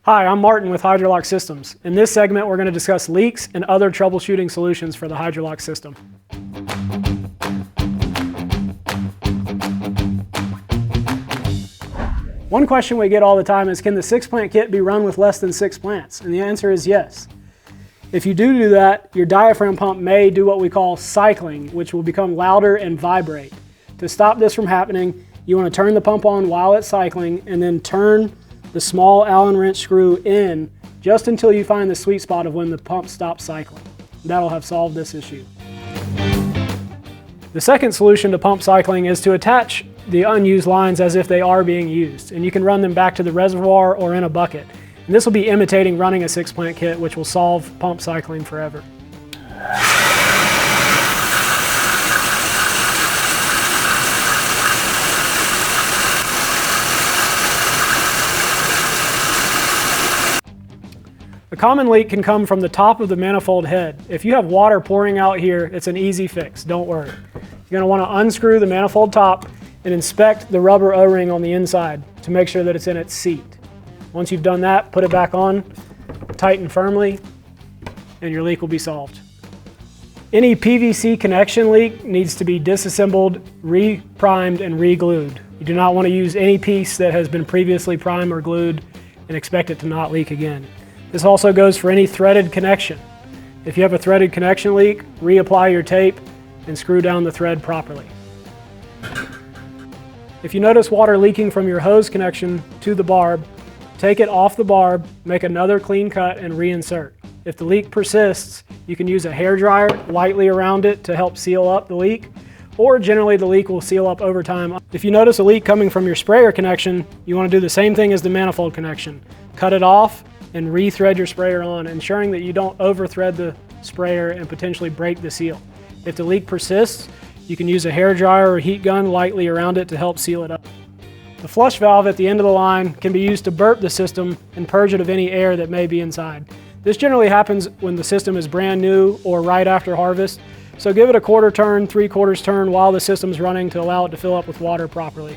Hi, I'm Martin with HydroLock Systems. In this segment, we're going to discuss leaks and other troubleshooting solutions for the HydroLock system. One question we get all the time is, can the 6-plant kit be run with less than 6 plants? And the answer is yes. If you do that, your diaphragm pump may do what we call cycling, which will become louder and vibrate. To stop this from happening, you want to turn the pump on while it's cycling and then turn the small Allen wrench screw in just until you find the sweet spot of when the pump stops cycling. That'll have solved this issue. The second solution to pump cycling is to attach the unused lines as if they are being used, and you can run them back to the reservoir or in a bucket. And this will be imitating running a 6-plant kit, which will solve pump cycling forever. A common leak can come from the top of the manifold head. If you have water pouring out here, it's an easy fix, don't worry. You're going to want to unscrew the manifold top and inspect the rubber O-ring on the inside to make sure that it's in its seat. Once you've done that, put it back on, tighten firmly, and your leak will be solved. Any PVC connection leak needs to be disassembled, re-primed, and re-glued. You do not want to use any piece that has been previously primed or glued and expect it to not leak again. This also goes for any threaded connection. If you have a threaded connection leak, reapply your tape and screw down the thread properly. If you notice water leaking from your hose connection to the barb, take it off the barb, make another clean cut, and reinsert. If the leak persists, you can use a hairdryer lightly around it to help seal up the leak, or generally the leak will seal up over time. If you notice a leak coming from your sprayer connection, you want to do the same thing as the manifold connection. Cut it off and re-thread your sprayer on, ensuring that you don't over-thread the sprayer and potentially break the seal. If the leak persists, you can use a hairdryer or heat gun lightly around it to help seal it up. The flush valve at the end of the line can be used to burp the system and purge it of any air that may be inside. This generally happens when the system is brand new or right after harvest, so give it a quarter turn, 3/4 turn while the system's running to allow it to fill up with water properly.